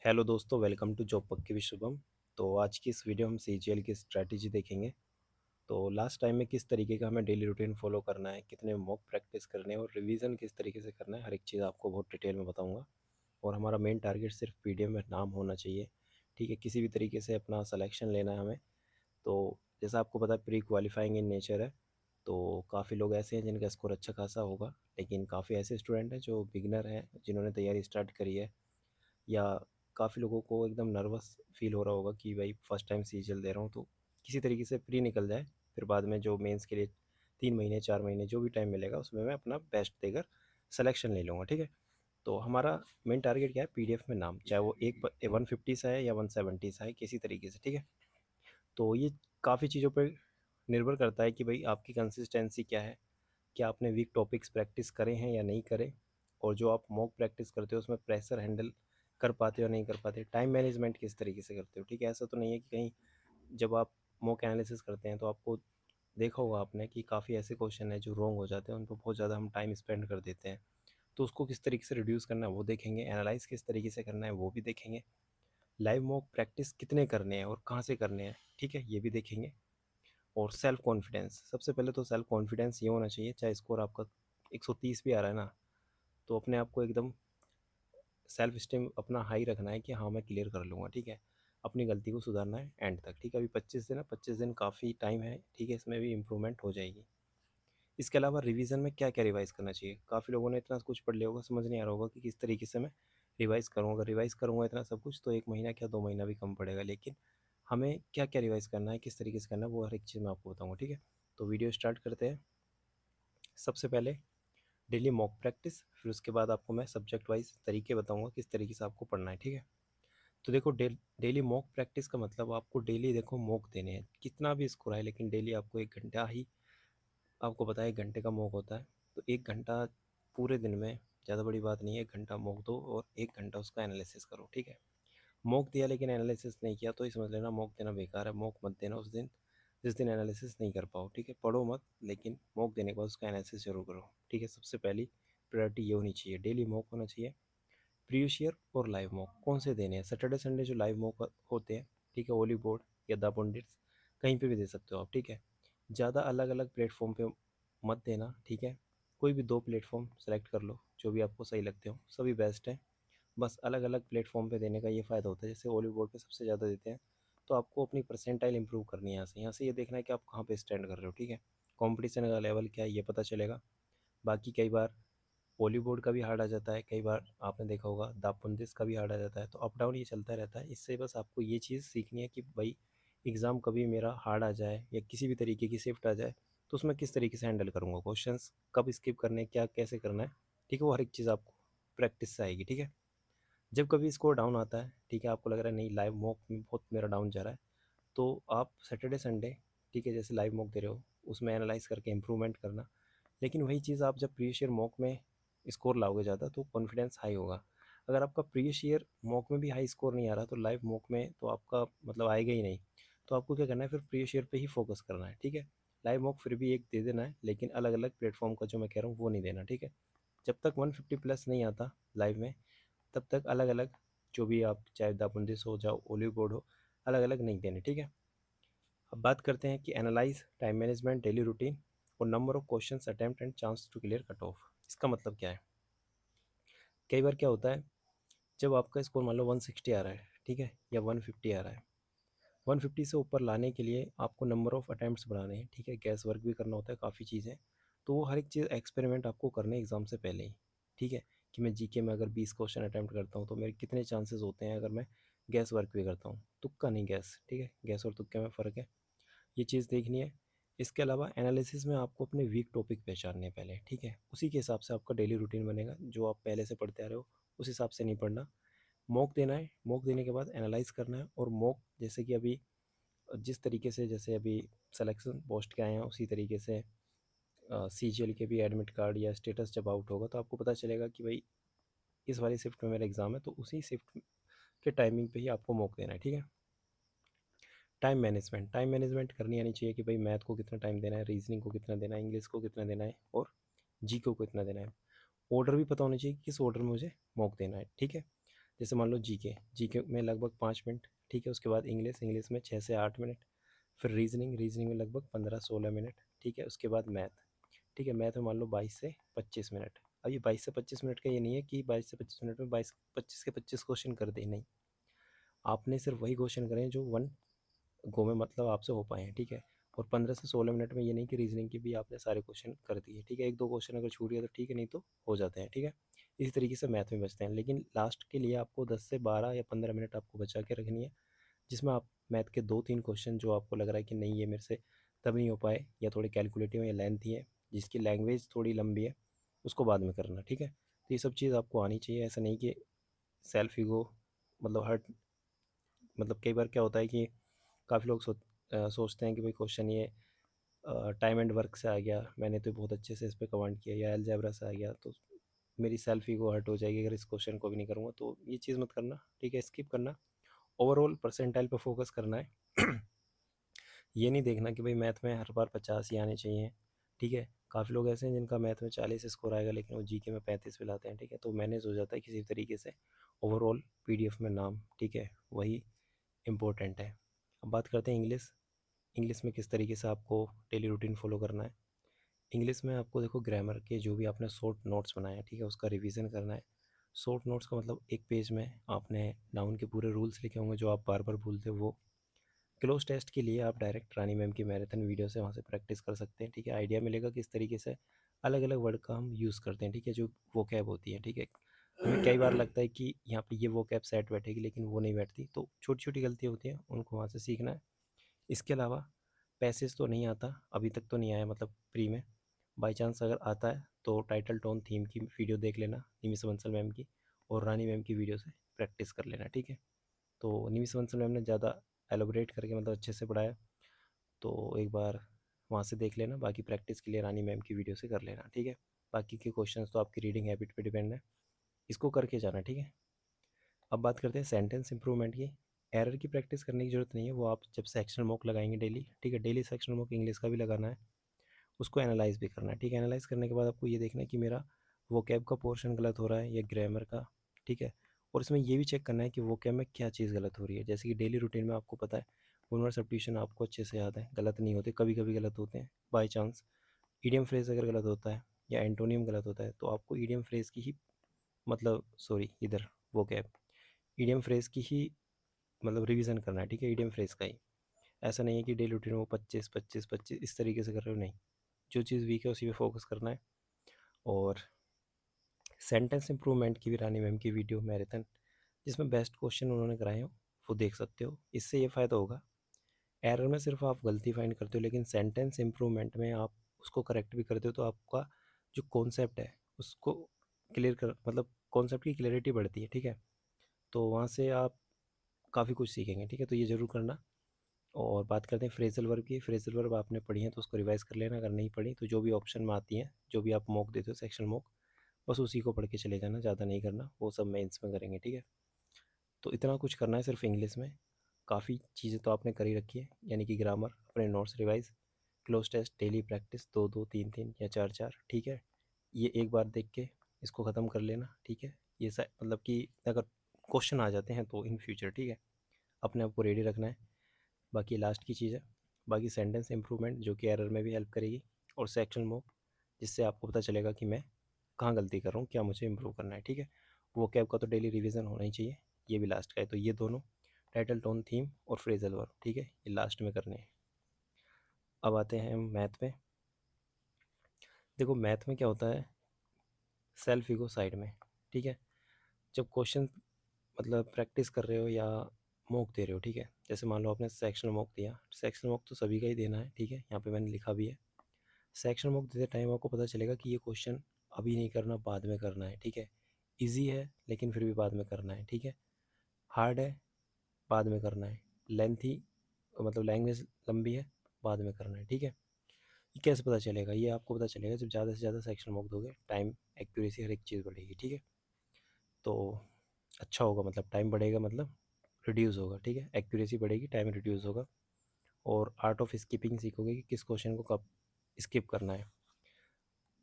Hello दोस्तों, welcome to job पक्की with Shubham. तो आज की इस वीडियो हम सीजीएल की स्ट्रैटेजी देखेंगे। तो लास्ट टाइम में किस तरीके का हमें डेली रूटीन फॉलो करना है, कितने मॉक प्रैक्टिस करने हैं और रिवीजन किस तरीके से करना है, हर एक चीज़ आपको बहुत डिटेल में बताऊंगा। और हमारा मेन टारगेट सिर्फ पीडीएफ में नाम होना चाहिए, ठीक है। किसी भी तरीके से अपना सिलेक्शन लेना है हमें। तो जैसा आपको पता है, प्री क्वालिफाइंग इन नेचर है। तो काफ़ी लोग ऐसे हैं जिनका स्कोर अच्छा खासा होगा, लेकिन काफ़ी ऐसे स्टूडेंट हैं जो बिगनर हैं, जिन्होंने तैयारी स्टार्ट करी है, या काफ़ी लोगों को एकदम नर्वस फील हो रहा होगा कि भाई फर्स्ट टाइम सीजीएल दे रहा हूँ, तो किसी तरीके से प्री निकल जाए, फिर बाद में जो मेंस के लिए 3 महीने 4 महीने जो भी टाइम मिलेगा उसमें मैं अपना बेस्ट देकर सिलेक्शन ले लूँगा, ठीक है। तो हमारा मेन टारगेट क्या है, पीडीएफ में नाम, चाहे वो 150 सा है या 170 सा है, किसी तरीके से, ठीक है। तो ये काफ़ी चीज़ों पर निर्भर करता है कि भाई आपकी कंसिस्टेंसी क्या है, क्या आपने वीक टॉपिक्स प्रैक्टिस करे हैं या नहीं करे, और जो आप मॉक प्रैक्टिस करते हो उसमें प्रेशर हैंडल कर पाते हो नहीं कर पाते, टाइम मैनेजमेंट किस तरीके से करते हो, ठीक है। ऐसा तो नहीं है कि कहीं जब आप मॉक एनालिसिस करते हैं तो आपको देखा होगा आपने कि काफ़ी ऐसे क्वेश्चन हैं जो रॉन्ग हो जाते हैं, उन पर बहुत ज़्यादा हम टाइम स्पेंड कर देते हैं। तो उसको किस तरीके से रिड्यूस करना है वो देखेंगे, एनालाइज किस तरीके से करना है वो भी देखेंगे, लाइव मॉक प्रैक्टिस कितने करने हैं और कहाँ से करने हैं, ठीक है, ये भी देखेंगे। और सेल्फ कॉन्फिडेंस, सबसे पहले तो सेल्फ कॉन्फिडेंस ये होना चाहिए, चाहे स्कोर आपका 130 भी आ रहा है ना, तो अपने आप को एकदम सेल्फ स्टीम अपना हाई रखना है कि हाँ मैं क्लियर कर लूँगा, ठीक है। अपनी गलती को सुधारना है एंड तक, ठीक है। अभी 25 दिन है, 25 दिन काफ़ी टाइम है, ठीक है, इसमें भी इम्प्रूवमेंट हो जाएगी। इसके अलावा रिवीजन में क्या क्या रिवाइज़ करना चाहिए, काफ़ी लोगों ने इतना कुछ पढ़ लिया होगा, समझ नहीं आ रहा होगा कि किस तरीके से मैं रिवाइज़ करूँगा। अगर रिवाइज़ करूँगा इतना सब कुछ तो 1 महीना क्या 2 महीना भी कम पड़ेगा, लेकिन हमें क्या क्या रिवाइज़ करना है, किस तरीके से करना है, वो हर एक चीज़ मैं आपको बताऊँगा, ठीक है। तो वीडियो स्टार्ट करते हैं। सबसे पहले डेली मॉक प्रैक्टिस, फिर उसके बाद आपको मैं सब्जेक्ट वाइज तरीके बताऊंगा किस तरीके से आपको पढ़ना है, ठीक है। तो देखो, डेली मॉक प्रैक्टिस का मतलब आपको डेली देखो मॉक देने हैं, कितना भी स्कोर आए, लेकिन डेली आपको 1 घंटा ही, आपको पता है 1 घंटे का मॉक होता है। तो 1 घंटा पूरे दिन में ज़्यादा बड़ी बात नहीं है, 1 घंटा मॉक दो और 1 घंटा उसका एनालिसिस करो, ठीक है। मॉक दिया लेकिन एनालिसिस नहीं किया तो ये समझ लेना मॉक देना बेकार है, मॉक मत देना उस दिन जिस दिन एनालिसिस नहीं कर पाओ, ठीक है। पढ़ो मत, लेकिन मॉक देने के बाद उसका एनालिसिस जरूर करो, ठीक है। सबसे पहली प्रायोरिटी ये होनी चाहिए, डेली मॉक होना चाहिए। प्रीवियस ईयर और लाइव मॉक कौन से देने हैं, सैटरडे संडे जो लाइव मॉक होते हैं, ठीक है, ओली बोर्ड या द पंडित्स, कहीं पे भी दे सकते हो आप, ठीक है। ज़्यादा अलग अलग प्लेटफॉर्म पे मत देना, ठीक है। कोई भी 2 प्लेटफॉर्म सेलेक्ट कर लो जो भी आपको सही लगते हो, सभी बेस्ट हैं। बस अलग अलग प्लेटफॉर्म पे देने का ये फ़ायदा होता है, जैसे ओली बोर्ड पे सबसे ज़्यादा देते हैं, तो आपको अपनी परसेंटाइल इंप्रूव करनी है। यहाँ से ये देखना है कि आप कहाँ पे स्टैंड कर रहे हो, ठीक है। कंपटीशन का लेवल क्या है ये पता चलेगा। बाकी कई बार बॉलीवुड का भी हार्ड आ जाता है, कई बार आपने देखा होगा दापुंदिस का भी हार्ड आ जाता है, तो अप डाउन ये चलता रहता है। इससे बस आपको ये चीज़ सीखनी है कि भाई एग्ज़ाम कभी मेरा हार्ड आ जाए या किसी भी तरीके की शिफ्ट आ जाए तो उसमें किस तरीके से हैंडल करूँगा, क्वेश्चंस कब स्किप करने हैं, क्या कैसे करना है, ठीक है। वो हर एक चीज़ आपको प्रैक्टिस से आएगी, ठीक है। जब कभी स्कोर डाउन आता है, ठीक है, आपको लग रहा है नहीं लाइव मॉक में बहुत मेरा डाउन जा रहा है, तो आप सैटरडे संडे, ठीक है, जैसे लाइव मॉक दे रहे हो उसमें एनालाइज करके इम्प्रूवमेंट करना। लेकिन वही चीज़ आप जब प्रीवियस ईयर मॉक में स्कोर लाओगे ज़्यादा तो कॉन्फिडेंस हाई होगा। अगर आपका प्रीवियस ईयर मॉक में भी हाई स्कोर नहीं आ रहा तो लाइव मॉक में तो आपका मतलब आएगा ही नहीं। तो आपको क्या करना है, फिर प्रीवियस ईयर पे ही फोकस करना है, ठीक है। लाइव मॉक फिर भी एक दे देना है, लेकिन अलग अलग प्लेटफॉर्म का जो मैं कह रहा हूँ वो नहीं देना, ठीक है। जब तक 150 प्लस नहीं आता लाइव में, तब तक अलग अलग जो भी आप चाहे दापुंदिस हो जाओ ओलिव बोर्ड हो, अलग अलग नहीं देने, ठीक है। अब बात करते हैं कि analyse, time management, daily routine और number of questions attempt and chance to clear cut off. इसका मतलब क्या है, कई बार क्या होता है, जब आपका स्कोर मान लो 160 आ रहा है, ठीक है, या 150 आ रहा है, 150 से ऊपर लाने के लिए आपको नंबर ऑफ अटैम्प्ट्स बढ़ाने हैं, ठीक है, गैस वर्क भी करना होता है, काफ़ी चीज़ें। तो वो हर एक चीज़ एक्सपेरिमेंट आपको करने एग्ज़ाम से पहले ही, ठीक है। कि मैं जीके में अगर 20 क्वेश्चन अटैम्प्ट करता हूँ तो मेरे कितने चांसेस होते हैं अगर मैं गैस वर्क भी करता हूँ, तुक्का नहीं गैस, ठीक है, गैस और तुक्के में फ़र्क है, ये चीज़ देखनी है। इसके अलावा एनालिसिस में आपको अपने वीक टॉपिक पहचानने हैं पहले, ठीक है, उसी के हिसाब से आपका डेली रूटीन बनेगा, जो आप पहले से पढ़ते आ रहे हो उस हिसाब से नहीं पढ़ना। मॉक देना है, मॉक देने के बाद एनालाइज करना है, और मॉक जैसे कि अभी जिस तरीके से जैसे अभी सिलेक्शन पोस्ट के आए हैं उसी तरीके से सीजीएल के भी एडमिट कार्ड या स्टेटस जब आउट होगा तो आपको पता चलेगा कि भाई इस वाली शिफ्ट में मेरा एग्ज़ाम है, तो उसी शिफ्ट के टाइमिंग पे ही आपको मॉक देना है, ठीक है। टाइम मैनेजमेंट करनी आनी चाहिए कि भाई मैथ को कितना टाइम देना है, रीजनिंग को कितना देना है, इंग्लिश को कितना देना है और जी को कितना देना है। ऑर्डर भी पता होना चाहिए कि किस ऑर्डर में मुझे मॉक देना है, ठीक है। जैसे मान लो जीके में लगभग 5 मिनट, ठीक है। उसके बाद इंग्लिश में 6 से 8 मिनट, फिर रीजनिंग में लगभग 15-16 मिनट, ठीक है। उसके बाद मैथ, ठीक है। मैथ में मान लो 22 से 25 मिनट। अब ये 22 से 25 मिनट का ये नहीं है कि 22 से 25 मिनट में 22 25 के 25 क्वेश्चन कर दें, नहीं। आपने सिर्फ वही क्वेश्चन करें जो वन गो में मतलब आपसे हो पाए हैं, ठीक है। और 15 से 16 मिनट में ये नहीं कि रीजनिंग के भी आपने सारे क्वेश्चन कर दिए, ठीक है। एक दो क्वेश्चन अगर छूट गया तो ठीक है, नहीं तो हो जाते हैं, ठीक है। इसी तरीके से मैथ में बचते हैं, लेकिन लास्ट के लिए आपको 10 से 12 या 15 मिनट आपको बचा के रखनी है, जिसमें आप मैथ के 2-3 क्वेश्चन जो आपको लग रहा है कि नहीं ये मेरे से तब नहीं हो पाए, या थोड़े कैलकुलेटिव या लेंथी है, जिसकी लैंग्वेज थोड़ी लंबी है, उसको बाद में करना, ठीक है। तो ये सब चीज़ आपको आनी चाहिए। ऐसा नहीं कि सेल्फ ईगो मतलब हर्ट, मतलब कई बार क्या होता है कि काफ़ी लोग सोचते हैं कि भाई क्वेश्चन ये टाइम एंड वर्क से आ गया, मैंने तो बहुत अच्छे से इस पे कमांड किया, या अलजेब्रा से आ गया, तो मेरी सेल्फ ईगो हर्ट हो जाएगी अगर इस क्वेश्चन को भी नहीं करूँगा। तो ये चीज़ मत करना, ठीक है। स्किप करना, ओवरऑल परसेंटाइल पे फोकस करना है। ये नहीं देखना कि भाई मैथ में हर बार 50 ही आने चाहिए, ठीक है। काफ़ी लोग ऐसे हैं जिनका मैथ में 40 स्कोर आएगा लेकिन वो जीके में 35 भी लाते हैं, ठीक है। तो मैनेज हो जाता है किसी भी तरीके से। ओवरऑल पीडीएफ में नाम, ठीक है, वही इम्पोर्टेंट है। अब बात करते हैं इंग्लिश। इंग्लिश में किस तरीके से आपको डेली रूटीन फॉलो करना है। इंग्लिश में आपको देखो ग्रामर के जो भी आपने शॉर्ट नोट्स बनाए हैं, ठीक है, उसका रिवीजन करना है। शॉर्ट नोट्स का मतलब एक पेज में आपने डाउन के पूरे रूल्स लिखे होंगे जो आप बार बार भूलते हो, वो। क्लोज टेस्ट के लिए आप डायरेक्ट रानी मैम की मैराथन वीडियो से वहाँ से प्रैक्टिस कर सकते हैं, ठीक है। आइडिया मिलेगा किस तरीके से अलग अलग वर्ड का हम यूज़ करते हैं, ठीक है, जो वो कैब होती है, ठीक है। हमें कई बार लगता है कि यहाँ पे ये वो कैब सेट बैठेगी, लेकिन वो नहीं बैठती, तो छोटी छोटी गलतियाँ होती हैं, उनको वहाँ से सीखना है। इसके अलावा पैसेज तो नहीं आता, अभी तक तो नहीं आया, मतलब प्री में। बाई चांस अगर आता है तो टाइटल टोन थीम की वीडियो देख लेना, निमिष बंसल मैम की, और रानी मैम की वीडियो से प्रैक्टिस कर लेना, ठीक है। तो निमिष बंसल मैम ने ज़्यादा एलोबरेट करके मतलब अच्छे से पढ़ाया, तो एक बार वहाँ से देख लेना। बाकी प्रैक्टिस के लिए रानी मैम की वीडियो से कर लेना, ठीक है। बाकी के क्वेश्चंस तो आपकी रीडिंग हैबिट पे डिपेंड है, इसको करके जाना, ठीक है। अब बात करते हैं सेंटेंस इंप्रूवमेंट की। एरर की प्रैक्टिस करने की ज़रूरत नहीं है, वो आप जब सेक्शनल मॉक लगाएंगे डेली, ठीक है, डेली सेक्शनल मॉक इंग्लिश का भी लगाना है, उसको एनालाइज भी करना है, ठीक है। एनालाइज करने के बाद आपको ये देखना है कि मेरा वोकैब का पोर्शन गलत हो रहा है या ग्रामर का, ठीक है। और इसमें ये भी चेक करना है कि वोकैब में क्या चीज़ गलत हो रही है। जैसे कि डेली रूटीन में आपको पता है वन सब्स्टिट्यूशन आपको अच्छे से याद है, गलत नहीं होते, कभी कभी गलत होते हैं बाई चांस। ईडियम फ्रेज अगर गलत होता है या एंटोनियम गलत होता है, तो आपको ईडियम फ्रेज की ही मतलब सॉरी इधर वोकैब ईडियम फ्रेज की ही मतलब रिवीजन करना है, ठीक है, ईडियम फ्रेज का ही। ऐसा नहीं है कि डेली रूटीन में 25 25 25 इस तरीके से कर रहे हो, नहीं। जो चीज़ वीक है उसी पे फोकस करना है। और सेंटेंस इंप्रूवमेंट की भी रानी मैम की वीडियो मैराथन, जिसमें बेस्ट क्वेश्चन उन्होंने कराए हो, वो देख सकते हो। इससे ये फ़ायदा होगा, एरर में सिर्फ आप गलती फाइंड करते हो, लेकिन सेंटेंस इंप्रूवमेंट में आप उसको करेक्ट भी करते हो, तो आपका जो कॉन्सेप्ट है उसको क्लियर कर मतलब कॉन्सेप्ट की क्लियरिटी बढ़ती है, ठीक है। तो वहाँ से आप काफ़ी कुछ सीखेंगे, ठीक है। तो ये ज़रूर करना। और बात करते हैं फ्रेजल वर्ब की। फ्रेजल वर्ब आपने पढ़ी है तो उसको रिवाइज़ कर लेना, अगर नहीं पढ़ी तो जो भी ऑप्शन में आती हैं, जो भी आप मॉक देते हो सेक्शन मॉक, बस उसी को पढ़ के चले जाना, ज़्यादा नहीं करना, वो सब मेंस में करेंगे, ठीक है। तो इतना कुछ करना है सिर्फ इंग्लिश में। काफ़ी चीज़ें तो आपने कर ही रखी है, यानी कि ग्रामर, अपने notes revise, cloze test, daily practice 2 2 3 3 या 4 4, ठीक है। ये एक बार देख के इसको ख़त्म कर लेना, ठीक है। ये मतलब कि अगर क्वेश्चन आ जाते हैं तो इन फ्यूचर, ठीक है, अपने आप को रेडी रखना है। बाकी लास्ट की चीज़ है, बाकी सेंटेंस इंप्रूवमेंट जो कि एरर में भी हेल्प करेगी, और सेक्शन मॉक, जिससे आपको पता चलेगा कि मैं कहाँ गलती कर रहा हूँ, क्या मुझे इम्प्रूव करना है, ठीक है। वो कैब का तो डेली रिवीजन होना ही चाहिए, ये भी लास्ट का है। तो ये दोनों टाइटल टोन थीम और फ्रेजल वर्ब, ठीक है, ये लास्ट में करने हैं। अब आते हैं हम मैथ में। देखो मैथ में क्या होता है, सेल्फ ईगो साइड में, ठीक है। जब क्वेश्चन मतलब प्रैक्टिस कर रहे हो या मॉक दे रहे हो, ठीक है, जैसे मान लो आपने सेक्शनल मॉक दिया, सेक्शनल मॉक तो सभी का ही देना है, ठीक है, यहाँ पे मैंने लिखा भी है। सेक्शनल मॉक देते टाइम आपको पता चलेगा कि ये क्वेश्चन अभी नहीं करना, बाद में करना है, ठीक है। इजी है लेकिन फिर भी बाद में करना है, ठीक है। हार्ड है, बाद में करना है। लेंथी मतलब लैंग्वेज लंबी है, बाद में करना है, ठीक है। ये कैसे पता चलेगा, ये आपको पता चलेगा जब ज़्यादा से ज़्यादा सेक्शन मॉक दोगे, टाइम, एक्यूरेसी, हर एक चीज़ बढ़ेगी, ठीक है। तो अच्छा होगा, मतलब टाइम बढ़ेगा, मतलब रिड्यूस होगा, ठीक है, एक्यूरेसी बढ़ेगी, टाइम रिड्यूस होगा। और आर्ट ऑफ स्किपिंग सीखोगे कि किस क्वेश्चन को कब स्किप करना है।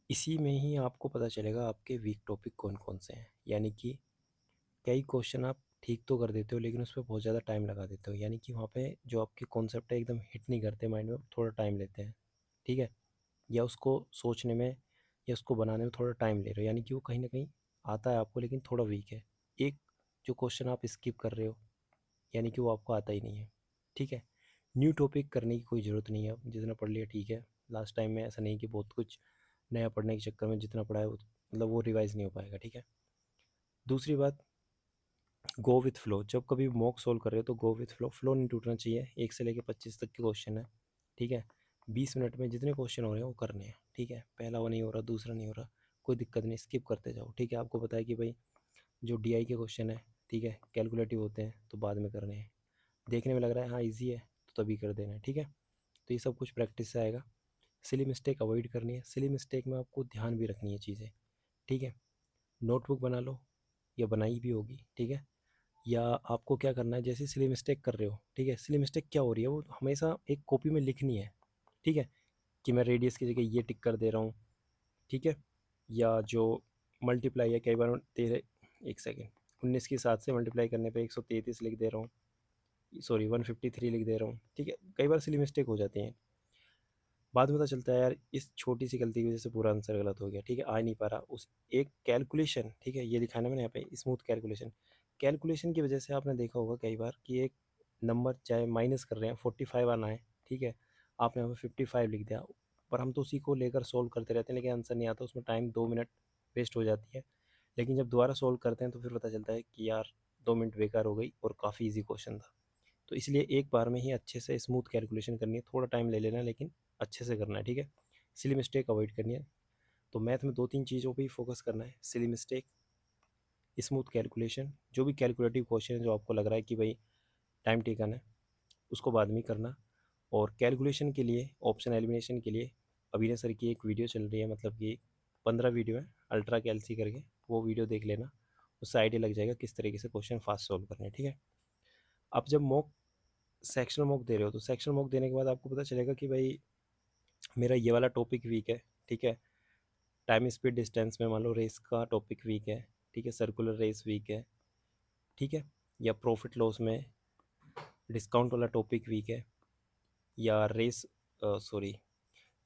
इसी में ही आपको पता चलेगा आपके वीक टॉपिक कौन कौन से हैं, यानी कि कई क्वेश्चन आप ठीक तो कर देते हो लेकिन उस पे बहुत ज़्यादा टाइम लगा देते हो, यानी कि वहाँ पे जो आपके कॉन्सेप्ट है एकदम हिट नहीं करते माइंड में, थोड़ा टाइम लेते हैं, ठीक है। या उसको सोचने में या उसको बनाने में थोड़ा टाइम ले रहे हो, यानी कि वो कहीं ना कहीं आता है आपको लेकिन थोड़ा वीक है। एक जो क्वेश्चन आप स्किप कर रहे हो, यानी कि वो आपको आता ही नहीं है, ठीक है। न्यू टॉपिक करने की कोई ज़रूरत नहीं है, अब जितना पढ़ लिया ठीक है। लास्ट टाइम में ऐसा नहीं कि बहुत कुछ नया पढ़ने के चक्कर में जितना पढ़ा है मतलब वो रिवाइज़ नहीं हो पाएगा, ठीक है। दूसरी बात, गो विथ फ्लो। जब कभी मॉक सोल्व कर रहे हो तो गो विथ फ्लो, फ्लो नहीं टूटना चाहिए। 1 से लेकर 25 तक के क्वेश्चन है, ठीक है। 20 मिनट में जितने क्वेश्चन हो रहे हैं वो करने हैं, ठीक है। पहला वो नहीं हो रहा, दूसरा नहीं हो रहा, कोई दिक्कत नहीं, स्किप करते जाओ, ठीक है। आपको पता है कि भाई जो डीआई के क्वेश्चन है, ठीक है, कैलकुलेटिव होते हैं तो बाद में करने हैं। देखने में लग रहा है हाँ ईजी है तो तभी कर देना है, ठीक है। तो ये सब कुछ प्रैक्टिस से आएगा। सिली मिस्टेक अवॉइड करनी है। सिली मिस्टेक में आपको ध्यान भी रखनी है चीज़ें, ठीक है। नोटबुक बना लो, या बनाई भी होगी, ठीक है। या आपको क्या करना है, जैसे सिली मिस्टेक कर रहे हो, ठीक है, सिली मिस्टेक क्या हो रही है वो हमेशा एक कॉपी में लिखनी है, ठीक है। कि मैं रेडियस की जगह ये टिक कर दे रहा हूँ, ठीक है। या जो मल्टीप्लाई है, कई बार तेरह, एक सेकेंड, 19 की 7 से मल्टीप्लाई करने पे 133 लिख दे रहा हूँ, सॉरी 153 लिख दे रहा हूँ, ठीक है। कई बार सिली मिस्टेक हो जाती हैं, बाद में पता चलता है यार इस छोटी सी गलती की वजह से पूरा आंसर गलत हो गया, ठीक है, आ नहीं पा रहा उस एक कैलकुलेशन, ठीक है। ये दिखाना मैंने यहाँ पे स्मूथ कैलकुलेशन, कैलकुलेशन की वजह से आपने देखा होगा कई बार कि एक नंबर चाहे माइनस कर रहे हैं 45 आना है, ठीक है, आपने यहाँ पे 55 लिख दिया, पर हम तो उसी को लेकर सोल्व करते रहते हैं लेकिन आंसर नहीं आता, उसमें टाइम 2 मिनट वेस्ट हो जाती है। लेकिन जब दोबारा सोल्व करते हैं तो फिर पता चलता है कि यार 2 मिनट बेकार हो गई और काफ़ी ईजी क्वेश्चन था। तो इसलिए एक बार में ही अच्छे से स्मूथ कैलकुलेशन करनी है, थोड़ा टाइम ले लेना है लेकिन अच्छे से करना है, ठीक है। सिली मिस्टेक अवॉइड करनी है। तो मैथ में 2-3 चीज़ों पे ही फोकस करना है, सिली मिस्टेक, स्मूथ कैलकुलेशन, जो भी कैलकुलेटिव क्वेश्चन है जो आपको लग रहा है कि भाई टाइम टेकन है उसको बाद में करना। और कैलकुलेशन के लिए, ऑप्शन एलिमिनेशन के लिए अभिनय सर की एक वीडियो चल रही है, मतलब कि 15 वीडियो है अल्ट्रा कैलसी करके, वो वीडियो देख लेना, उससे आइडिया लग जाएगा किस तरीके से क्वेश्चन फास्ट सॉल्व करने हैं, ठीक है। आप जब मॉक सेक्शनल मॉक दे रहे हो तो सेक्शनल मॉक देने के बाद आपको पता चलेगा कि भाई मेरा ये वाला टॉपिक वीक है, ठीक है। टाइम स्पीड डिस्टेंस में मान लो रेस का टॉपिक वीक है, ठीक है, सर्कुलर रेस वीक है, ठीक है। या प्रॉफिट लॉस में डिस्काउंट वाला टॉपिक वीक है, या रेस सॉरी,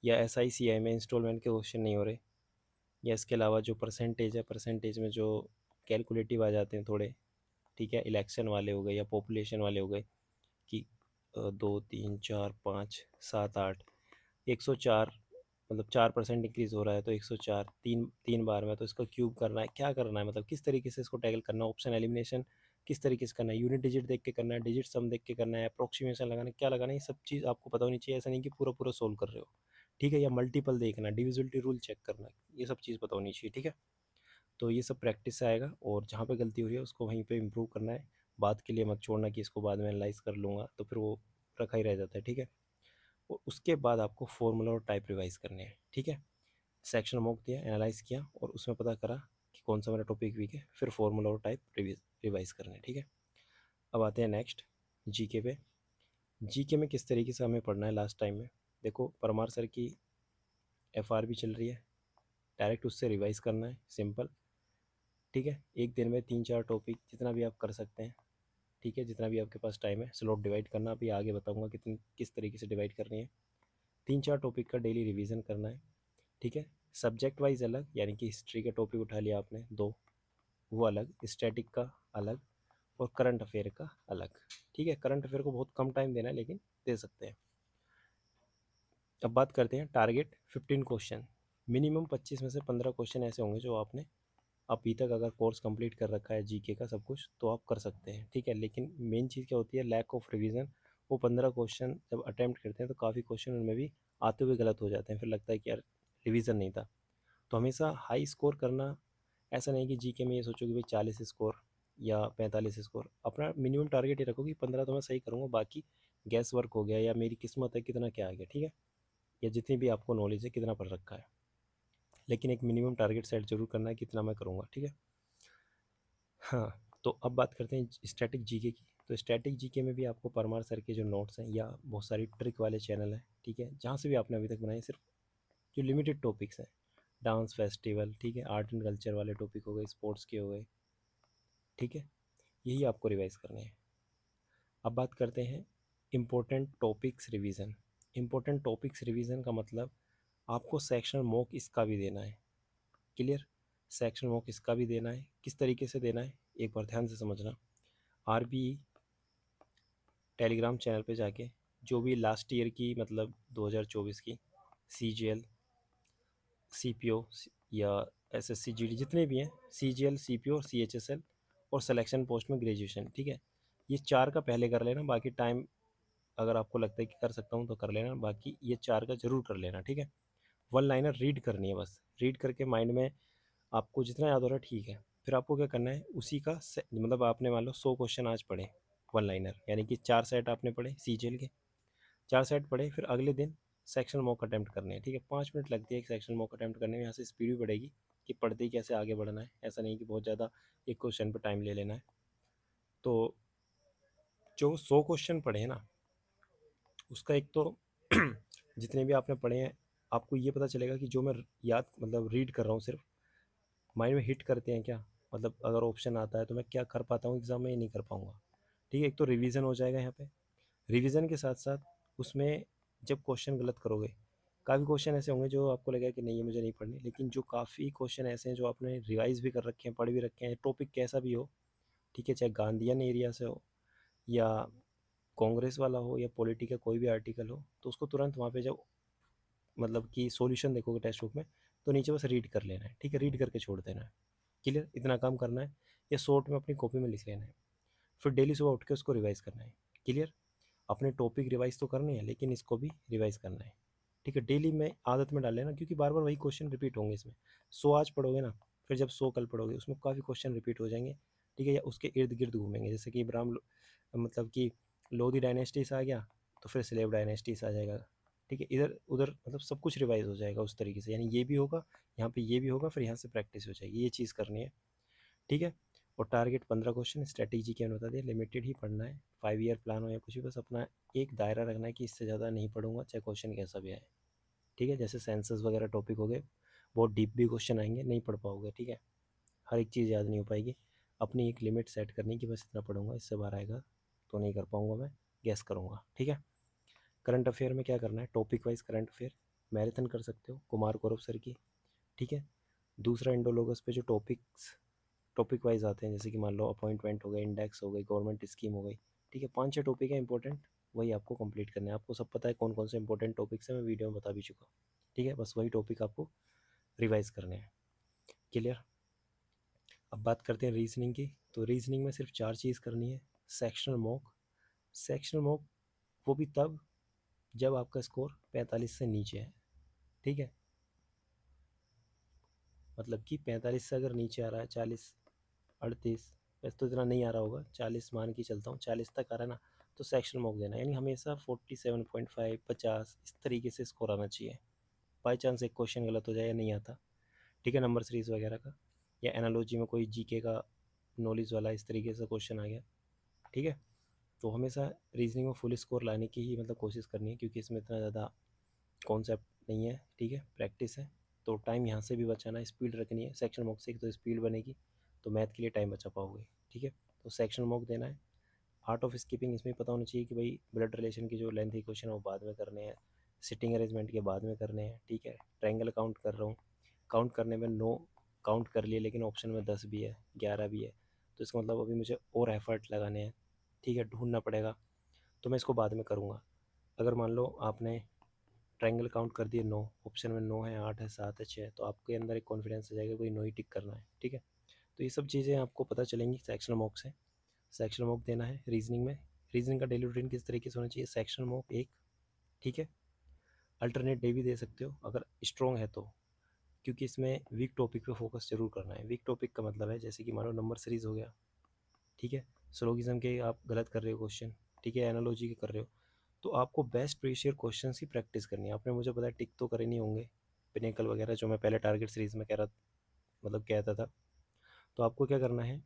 या एस आई सी आई में इंस्टॉलमेंट के क्वेश्चन नहीं हो रहे, या इसके अलावा जो परसेंटेज है, परसेंटेज में जो कैलकुलेटिव आ जाते हैं थोड़े, ठीक है, इलेक्शन वाले हो गए या पॉपुलेशन वाले हो गए कि 2 3 4 5 7 8, 104, मतलब 4% इंक्रीज़ हो रहा है तो 104 तीन तीन बार में, तो इसका क्यूब करना है, क्या करना है, मतलब किस तरीके से इसको टैकल करना है, ऑप्शन एलिमिनेशन किस तरीके से करना है, यूनिट डिजिट देख के करना है, डिजिट सम देख के करना है, अप्रोक्सीमेशन लगाना है, क्या लगाना है, ये सब चीज़ आपको पता होनी चाहिए। ऐसा नहीं कि पूरा पूरा सोल्व कर रहे हो, ठीक है। या मल्टीपल देखना, डिविजिबिलिटी रूल चेक करना, ये सब चीज़ पता होनी चाहिए, ठीक है। तो ये सब प्रैक्टिस से आएगा, और जहाँ पे गलती हो रही है उसको वहीं पे इम्प्रूव करना है। बात के लिए मत छोड़ना कि इसको बाद में एनालाइज कर लूँगा, तो फिर वो रखा ही रह जाता है, ठीक है। और उसके बाद आपको फॉर्मूला और टाइप रिवाइज करने हैं, ठीक है। सेक्शन मॉक दिया, एनालाइज किया और उसमें पता करा कि कौन सा मेरा टॉपिक वीक है, फिर फॉर्मूला और टाइप रिवाइज करने हैं, ठीक है। अब आते हैं नेक्स्ट जीके पे। जीके में किस तरीके से हमें पढ़ना है लास्ट टाइम में, देखो परमार सर की एफआरबी चल रही है, डायरेक्ट उससे रिवाइज करना है, सिंपल, ठीक है। एक दिन में 3-4 टॉपिक जितना भी आप कर सकते हैं, ठीक है, जितना भी आपके पास टाइम है, स्लॉट डिवाइड करना, अभी आगे बताऊंगा कितनी किस तरीके से डिवाइड करनी है। 3-4 टॉपिक का डेली रिवीजन करना है, ठीक है। सब्जेक्ट वाइज अलग, यानी कि हिस्ट्री का टॉपिक उठा लिया आपने 2, वो अलग, स्टैटिक का अलग, और करंट अफेयर का अलग, ठीक है। करंट अफेयर को बहुत कम टाइम देना है लेकिन दे सकते हैं। अब बात करते हैं टारगेट 15 क्वेश्चन, मिनिमम 25 में से 15 क्वेश्चन ऐसे होंगे जो आपने अभी तक अगर कोर्स कंप्लीट कर रखा है जीके का सब कुछ तो आप कर सकते हैं, ठीक है। लेकिन मेन चीज़ क्या होती है, लैक ऑफ रिवीजन। वो 15 क्वेश्चन जब अटैम्प्ट करते हैं तो काफ़ी क्वेश्चन उनमें भी आते हुए गलत हो जाते हैं, फिर लगता है कि यार रिवीजन नहीं था। तो हमेशा हाई स्कोर करना, ऐसा नहीं कि जीके में ये सोचो कि भाई 40 स्कोर या 45 स्कोर, अपना मिनिमम टारगेट ये रखो कि 15 तो मैं सही करूँगा, बाकी गैस वर्क हो गया या मेरी किस्मत है कितना क्या आ गया, ठीक है। या जितनी भी आपको नॉलेज है कितना पढ़ रखा है, लेकिन एक मिनिमम टारगेट सेट जरूर करना है कितना मैं करूँगा, ठीक है। हाँ, तो अब बात करते हैं स्टैटिक जीके की। तो स्टैटिक जीके में भी आपको परमार सर के जो नोट्स हैं या बहुत सारी ट्रिक वाले चैनल हैं, ठीक है, जहाँ से भी आपने अभी तक बनाए, सिर्फ जो लिमिटेड टॉपिक्स हैं, डांस फेस्टिवल, ठीक है, आर्ट एंड कल्चर वाले टॉपिक हो गए, स्पोर्ट्स के हो गए, ठीक है, यही आपको रिवाइज करने हैं। अब बात करते हैं important topics revision. Important topics revision का मतलब आपको सेक्शनल मॉक इसका भी देना है। क्लियर? सेक्शनल मॉक इसका भी देना है। किस तरीके से देना है एक बार ध्यान से समझना। आरबीई टेलीग्राम चैनल पे जाके जो भी लास्ट ईयर की मतलब 2024 की सीजीएल, सीपीओ या एसएससी जीडी जितने भी हैं, सीजीएल, सीपीओ और सीएचएसएल और सिलेक्शन पोस्ट में ग्रेजुएशन, ठीक है, ये चार का पहले कर लेना। बाकी टाइम अगर आपको लगता है कि कर सकता हूँ तो कर लेना, बाकी ये चार का ज़रूर कर लेना, ठीक है। वन लाइनर रीड करनी है बस। रीड करके माइंड में आपको जितना याद हो रहा है ठीक है। फिर आपको क्या करना है, उसी का मतलब आपने मान लो 100 क्वेश्चन आज पढ़े वन लाइनर, यानी कि 4 सेट आपने पढ़े सीजीएल के, 4 सेट पढ़े। फिर अगले दिन सेक्शन मॉक अटैम्प्ट करने हैं, ठीक है। 5 मिनट लगती है एक सेक्शन मॉक अटैम्प्ट करने में। यहाँ से स्पीड भी बढ़ेगी कि पढ़ते ही कैसे आगे बढ़ना है, ऐसा नहीं कि बहुत ज़्यादा एक क्वेश्चन पर टाइम ले लेना है। तो जो 100 क्वेश्चन पढ़े हैं ना, उसका एक तो जितने भी आपने पढ़े हैं आपको ये पता चलेगा कि जो मैं याद मतलब रीड कर रहा हूँ सिर्फ माइंड में हिट करते हैं क्या, मतलब अगर ऑप्शन आता है तो मैं क्या कर पाता हूँ एग्ज़ाम में, ये नहीं कर पाऊँगा, ठीक है। एक तो रिवीजन हो जाएगा यहाँ पे। रिवीजन के साथ साथ उसमें जब क्वेश्चन गलत करोगे, काफ़ी क्वेश्चन ऐसे होंगे जो आपको लगेगा कि नहीं ये मुझे नहीं पढ़ने, लेकिन जो काफ़ी क्वेश्चन ऐसे हैं जो आपने रिवाइज भी कर रखे हैं, पढ़ भी रखे हैं, टॉपिक कैसा भी हो, ठीक है, चाहे गांधीयन एरिया से हो या कांग्रेस वाला हो या पॉलिटी का कोई भी आर्टिकल हो, तो उसको तुरंत वहाँ पे जब मतलब कि सॉल्यूशन देखोगे टेक्स्ट बुक में, तो नीचे बस रीड कर लेना है, ठीक है, रीड करके छोड़ देना है। क्लियर? इतना काम करना है, या शॉर्ट में अपनी कॉपी में लिख लेना है। फिर डेली सुबह उठ के उसको रिवाइज करना है। क्लियर? अपने टॉपिक रिवाइज तो करने हैं लेकिन इसको भी रिवाइज करना है, ठीक है। डेली में आदत में डाल लेना, क्योंकि बार बार वही क्वेश्चन रिपीट होंगे इसमें। 100 आज पढ़ोगे ना, फिर जब 100 कल पढ़ोगे उसमें काफ़ी क्वेश्चन रिपीट हो जाएंगे, ठीक है, या उसके इर्द गिर्द घूमेंगे। जैसे कि मतलब कि लोधी डायनेस्टी से आ गया तो फिर स्लेव डायनेस्टी से आ जाएगा, ठीक है, इधर उधर मतलब सब कुछ रिवाइज हो जाएगा उस तरीके से। यानी ये भी होगा, यहाँ पे ये भी होगा, फिर यहाँ से प्रैक्टिस हो जाएगी, ये चीज़ करनी है, ठीक है। और टारगेट 15 क्वेश्चन स्ट्रैटेजी के मैंने बता दिया, लिमिटेड ही पढ़ना है। 5 ईयर प्लान हो या कुछ भी, बस अपना एक दायरा रखना है कि इससे ज़्यादा नहीं पढ़ूंगा चाहे क्वेश्चन कैसा भी आए, ठीक है। जैसे सेंसस वगैरह टॉपिक हो गए, बहुत डीप भी क्वेश्चन आएंगे, नहीं पढ़ पाओगे, ठीक है, हर एक चीज़ याद नहीं हो पाएगी। अपनी एक लिमिट सेट करनी कि बस इतना पढ़ूंगा, इससे बाहर आएगा तो नहीं कर पाऊंगा, मैं गैस करूंगा, ठीक है। करंट अफेयर में क्या करना है, topic wise current affair marathon कर सकते हो कुमार गौरव सर की, ठीक है। दूसरा इंडोलॉगस पे जो टॉपिक वाइज आते हैं, जैसे कि मान लो अपॉइंटमेंट हो गए, इंडेक्स हो गई, गवर्नमेंट स्कीम हो गई, ठीक है, 5-6 टॉपिक है इंपॉर्टेंट, वही आपको कंप्लीट करना है। आपको सब पता है कौन कौन से इंपॉर्टेंट टॉपिक्स हैं, मैं वीडियो में बता भी चुका हूँ, ठीक है। बस वही टॉपिक आपको रिवाइज करने हैं। क्लियर? अब बात करते हैं रीजनिंग की। तो रीजनिंग में सिर्फ 4 चीज़ करनी है। सेक्शनल मॉक, सेक्शनल मॉक वो भी तब जब आपका स्कोर 45 से नीचे है, ठीक है। मतलब कि 45 से अगर नीचे आ रहा है, 40, 38, वैसे तो इतना नहीं आ रहा होगा, 40 मान के चलता हूँ, 40 तक आ रहा है ना, तो सेक्शन मॉक देना। यानी हमेशा 47.5, 50 इस तरीके से स्कोर आना चाहिए। बाई चांस एक क्वेश्चन गलत हो जाए या नहीं आता, ठीक है, नंबर सीरीज वगैरह का या एनालॉजी में कोई जीके का नॉलेज वाला इस तरीके से क्वेश्चन आ गया, ठीक है, तो हमेशा रीजनिंग में फुल स्कोर लाने की ही मतलब कोशिश करनी है, क्योंकि इसमें इतना ज़्यादा कॉन्सेप्ट नहीं है, ठीक है, प्रैक्टिस है। तो टाइम यहाँ से भी बचाना है, स्पीड रखनी है। सेक्शन मॉक से एक तो स्पीड बनेगी, तो मैथ के लिए टाइम बचा पाओगे, ठीक है। तो सेक्शन मॉक देना है। आर्ट ऑफ स्कीपिंग इसमें पता होना चाहिए कि भाई ब्लड रिलेशन की जो लेंथी क्वेश्चन है वो बाद में करने हैं, सिटिंग अरेंजमेंट के बाद में करने हैं, ठीक है। ट्रायंगल काउंट कर रहा हूँ, काउंट करने में 9 काउंट कर लिए, लेकिन ऑप्शन में 10 भी है, 11 भी है, तो इसका मतलब अभी मुझे और एफर्ट लगाने हैं, ठीक है, ढूंढना पड़ेगा, तो मैं इसको बाद में करूँगा। अगर मान लो आपने ट्रायंगल काउंट कर दिए 9, ऑप्शन में 9 है, 8 है, 7 है, 6 है, तो आपके अंदर एक कॉन्फिडेंस आ जाएगा भाई 9 ही टिक करना है, ठीक है। तो ये सब चीज़ें आपको पता चलेंगी सेक्शनल मॉक से। सेक्शनल मॉक देना है रीजनिंग में। रीजनिंग का डेली रूटीन किस तरीके से होना चाहिए, सेक्शनल मॉक एक, ठीक है, अल्टरनेट डे भी दे सकते हो अगर स्ट्रॉन्ग है तो, क्योंकि इसमें वीक टॉपिक पे फोकस जरूर करना है। वीक टॉपिक का मतलब है जैसे कि मानो नंबर सीरीज हो गया, ठीक है, स्लोगिज्म के आप गलत कर रहे हो क्वेश्चन, ठीक है, एनालॉजी के कर रहे हो, तो आपको बेस्ट प्रीवियस क्वेश्चन की प्रैक्टिस करनी है। आपने मुझे पता है टिक तो करे नहीं होंगे पिनेकल वगैरह, जो मैं पहले टारगेट सीरीज़ में कह रहा मतलब कहता था। तो आपको क्या करना है,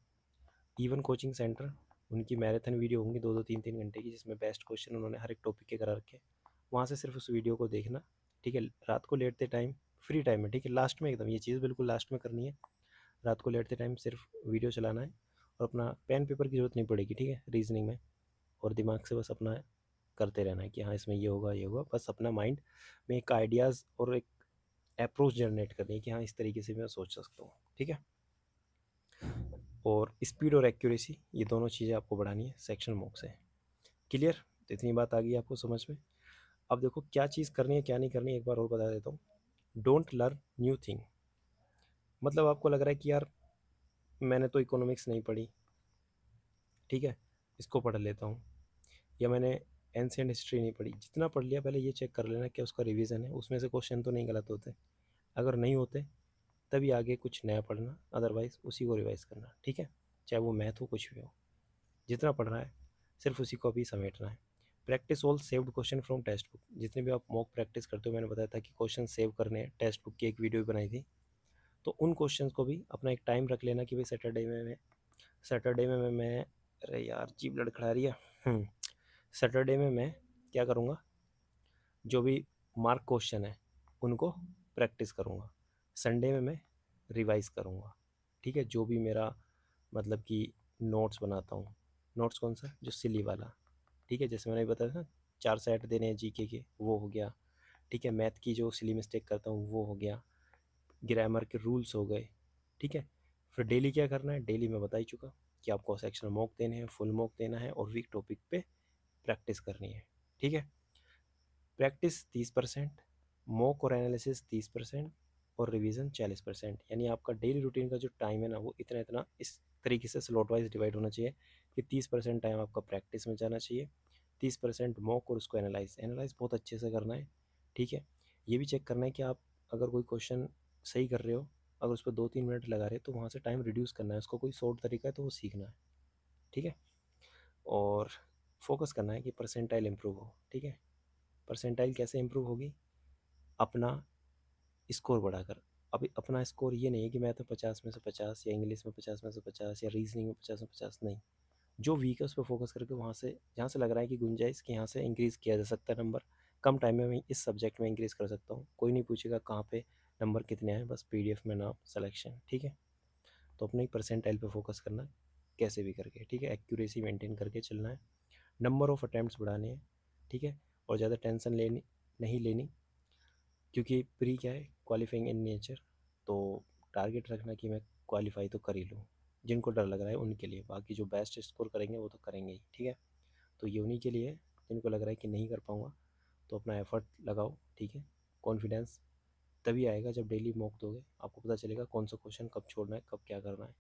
इवन कोचिंग सेंटर उनकी मैराथन वीडियो होंगी 2-2, 3-3 घंटे की, जिसमें बेस्ट क्वेश्चन उन्होंने हर एक टॉपिक के करा रखे हैं। वहाँ से सिर्फ उस वीडियो को देखना, ठीक है, रात को लेटते टाइम, फ्री टाइम में, ठीक है, लास्ट में एकदम ये चीज़ बिल्कुल लास्ट में करनी है। रात को लेटते टाइम सिर्फ वीडियो चलाना है और अपना पेन पेपर की ज़रूरत नहीं पड़ेगी, ठीक है, रीजनिंग में। और दिमाग से बस अपना करते रहना है कि हाँ इसमें ये होगा ये होगा, बस अपना माइंड में एक आइडियाज़ और एक अप्रोच जनरेट करनी है कि हाँ इस तरीके से मैं सोच सकता हूँ, ठीक है। और स्पीड और एक्यूरेसी ये दोनों चीज़ें आपको बढ़ानी है सेक्शन मॉक से। क्लियर? तो इतनी बात आ गई आपको समझ में। अब देखो क्या चीज़ करनी है क्या नहीं करनी है, एक बार और बता देता हूँ। Don't learn new thing. मतलब आपको लग रहा है कि यार मैंने तो इकोनॉमिक्स नहीं पढ़ी, ठीक है, इसको पढ़ लेता हूँ, या मैंने एंशियंट हिस्ट्री नहीं पढ़ी। जितना पढ़ लिया पहले ये चेक कर लेना कि उसका रिवीजन है, उसमें से क्वेश्चन तो नहीं गलत होते। अगर नहीं होते तभी आगे कुछ नया पढ़ना, अदरवाइज़ उसी को रिवाइज करना, ठीक है। चाहे वो मैथ हो कुछ भी हो, जितना पढ़ना है सिर्फ उसी को अभी समेटना है। Practice all saved question from text book. जितने भी आप मॉक प्रैक्टिस करते हो, मैंने बताया था कि क्वेश्चन सेव करने हैं, टेक्स्ट बुक की एक वीडियो भी बनाई थी। तो उन क्वेश्चंस को भी अपना एक टाइम रख लेना कि भाई सैटरडे में मैं अरे यार जीभ लड़खड़ा रही है। सैटरडे में मैं क्या करूँगा, जो भी मार्क क्वेश्चन है उनको प्रैक्टिस करूँगा। संडे में मैं रिवाइज़ करूँगा, ठीक है। जो भी मेरा मतलब कि नोट्स बनाता हूँ, नोट्स कौन सा, जो सिली वाला, ठीक है। जैसे मैंने बताया था ना 4 सेट देने हैं जीके के, वो हो गया, ठीक है। मैथ की जो सिली मिस्टेक करता हूँ वो हो गया, ग्रामर के रूल्स हो गए, ठीक है। फिर डेली क्या करना है, डेली मैं बता ही चुका कि आपको सेक्शनल मॉक देने हैं, फुल मॉक देना है और वीक टॉपिक पे प्रैक्टिस करनी है, ठीक है। प्रैक्टिस 30%, मॉक और एनालिसिस 30% और रिवीजन 40%। यानी आपका डेली रूटीन का जो टाइम है ना वो इतना इतना इस तरीके से स्लॉट वाइज डिवाइड होना चाहिए कि 30% टाइम आपका प्रैक्टिस में जाना चाहिए, 30% मॉक और उसको एनालाइज एनालाइज बहुत अच्छे से करना है, ठीक है। ये भी चेक करना है कि आप अगर कोई क्वेश्चन सही कर रहे हो, अगर उस पर 2-3 मिनट लगा रहे हो तो वहाँ से टाइम रिड्यूस करना है, उसको कोई शॉर्ट तरीका है तो वो सीखना है, ठीक है। और फोकस करना है कि परसेंटाइल इम्प्रूव हो, ठीक है। परसेंटाइल कैसे इम्प्रूव होगी, अपना स्कोर बढ़ाकर। अभी अपना स्कोर ये नहीं है कि मैं तो 50 में से 50 या इंग्लिश में 50 में से 50 या रीजनिंग में 50 में 50, नहीं। जो वीक है उस पर फोकस करके वहाँ से जहाँ से लग रहा है कि गुंजाइश कि यहाँ से इंक्रीज़ किया जा सकता है नंबर, कम टाइम में मैं इस सब्जेक्ट में इंक्रीज़ कर सकता हूँ, कोई नहीं पूछेगा कहाँ पे नंबर कितने आए, बस पीडीएफ में नाम सिलेक्शन, ठीक है। तो अपने परसेंटाइल पे फोकस करना कैसे भी करके, ठीक है। एक्यूरेसी मेंटेन करके चलना है, नंबर ऑफ़ अटैम्प्ट्स बढ़ाने हैं, ठीक है। और ज़्यादा टेंशन लेनी नहीं लेनी, क्योंकि प्री क्या है, क्वालिफाइंग इन नेचर। तो टारगेट रखना कि मैं क्वालिफाई तो कर ही लूँ, जिनको डर लग रहा है उनके लिए। बाकी जो बेस्ट स्कोर करेंगे वो तो करेंगे ही, ठीक है। तो ये उन्हीं के लिए है जिनको लग रहा है कि नहीं कर पाऊँगा, तो अपना एफर्ट लगाओ, ठीक है। कॉन्फिडेंस तभी आएगा जब डेली मॉक दोगे, आपको पता चलेगा कौन सा क्वेश्चन कब छोड़ना है कब क्या करना है,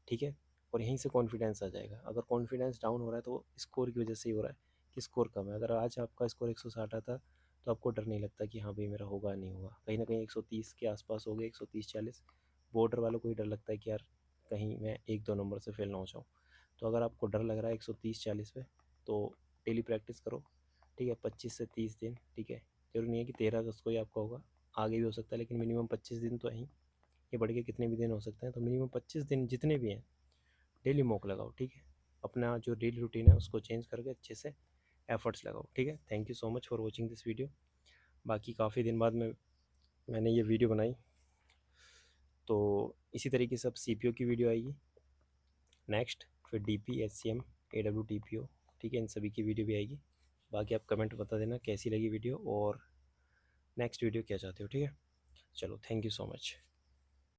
ठीक है। और यहीं से कॉन्फिडेंस आ जाएगा। अगर कॉन्फिडेंस डाउन हो रहा है तो स्कोर की वजह से ही हो रहा है कि स्कोर कम है। अगर आज आपका स्कोर 160 आता तो आपको डर नहीं लगता कि हाँ भाई मेरा होगा नहीं होगा, कहीं ना कहीं 130 के आसपास हो गए, 130-140। बॉर्डर वालों को ही डर लगता है कि यार कहीं मैं 1-2 नंबर से फेल ना हो जाऊँ। तो अगर आपको डर लग रहा है 130-140 पे, तो डेली प्रैक्टिस करो, ठीक है, 25 से 30 दिन, ठीक है। जरूरी नहीं है कि 13 अगस्त को ही आपका होगा, आगे भी हो सकता है, लेकिन मिनिमम 25 दिन तो है ही। ये बढ़ के कितने भी दिन हो सकते हैं, तो मिनिमम 25 दिन जितने भी हैं डेली मॉक लगाओ, ठीक है। अपना जो डेली रूटीन है उसको चेंज करके अच्छे से एफर्ट्स लगाओ, ठीक है। Thank you so much for watching this video. बाकी काफ़ी दिन बाद मैंने ये वीडियो बनाई, तो इसी तरीके से अब सी की वीडियो आएगी नेक्स्ट, फिर DP SCM AWTPO, ठीक है, इन सभी की वीडियो भी आएगी। बाकी आप कमेंट बता देना कैसी लगी वीडियो और नेक्स्ट वीडियो क्या चाहते हो, ठीक है। चलो थैंक यू सो मच।